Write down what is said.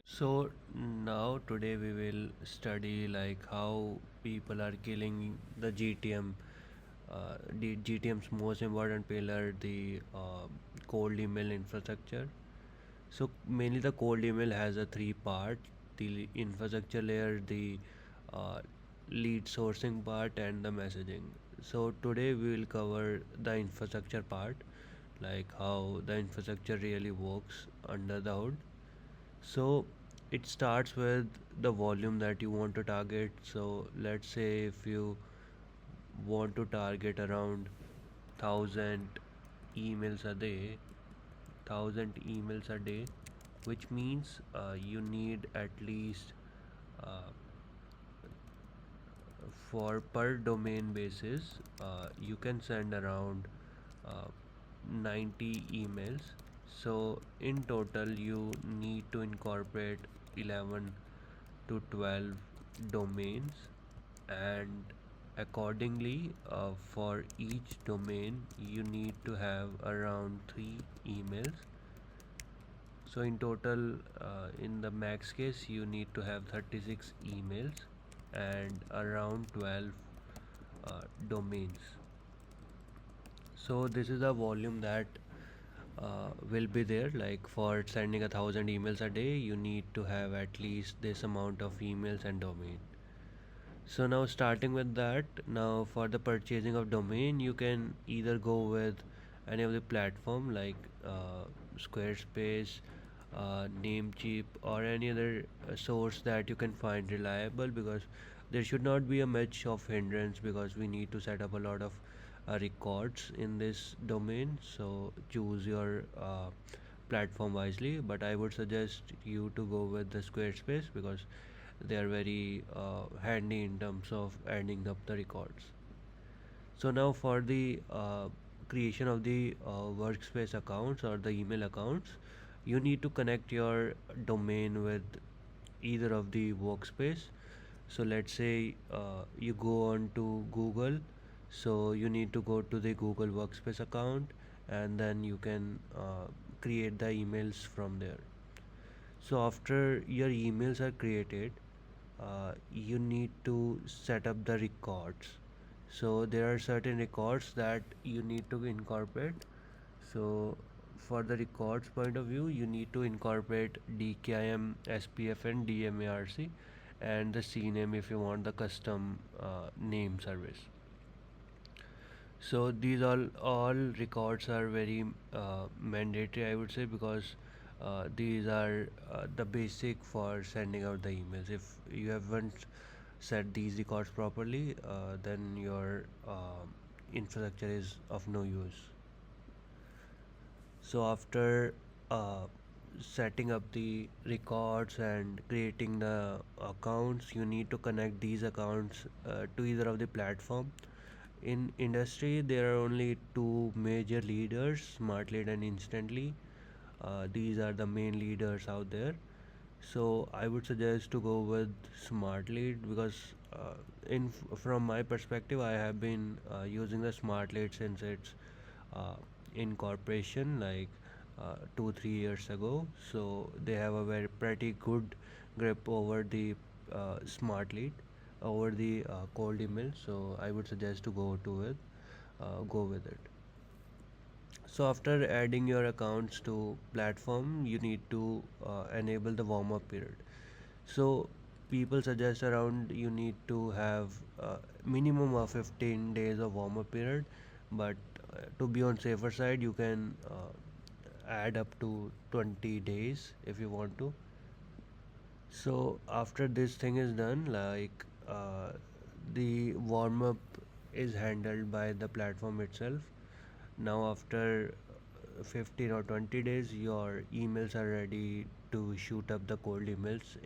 So now today we will study like how people are killing the GTM, the GTM's most important pillar, the cold email infrastructure. So mainly the cold email has a three part: the infrastructure layer, the uh, lead sourcing part, and the messaging. So today we will cover the infrastructure part, like how the infrastructure really works under the hood. So it starts with the volume that you want to target. So let's say if you want to target around 1000 emails a day, 1000 emails a day, which means you need at least uh, for per domain basis, you can send around uh, 90 emails. So in total you need to incorporate 11 to 12 domains, and accordingly for each domain you need to have around 3 emails. So in total, in the max case, you need to have 36 emails and around 12 domains. So this is the volume that will be there. Like for sending 1000 emails a day, you need to have at least this amount of emails and domain. So now starting with that, now for the purchasing of domain, you can either go with any of the platform like Squarespace, Namecheap, or any other source that you can find reliable, because there should not be a much of hindrance, because we need to set up a lot of records in this domain. So choose your platform wisely, but I would suggest you to go with the Squarespace because they are very handy in terms of adding up the records. So now for the creation of the workspace accounts or the email accounts, you need to connect your domain with either of the workspace. So let's say you go on to Google, so you need to go to the Google workspace account, and then you can create the emails from there. So after your emails are created, you need to set up the records. So there are certain records that you need to incorporate. So for the records point of view, you need to incorporate DKIM, SPF, and DMARC, and the CNAME if you want the custom name service. So these all records are very mandatory, I would say, because these are the basic for sending out the emails. If you haven't set these records properly, then your infrastructure is of no use. So after uh, setting up the records and creating the accounts, you need to connect these accounts to either of the platform. In industry, there are only two major leaders, Smartlead and Instantly. These are the main leaders out there. So I would suggest to go with Smartlead because from my perspective, I have been using the Smartlead since its uh, incorporation, like 2 3 years ago. So they have a very pretty good grip over the Smartlead, over the cold email. So I would suggest to go with it. So after adding your accounts to platform, you need to enable the warm up period. So people suggest around you need to have minimum of 15 days of warm up period, but to be on safer side, you can add up to 20 days if you want to. So after this thing is done, like the warm up is handled by the platform itself. Now after 15 or 20 days, your emails are ready to shoot up the cold emails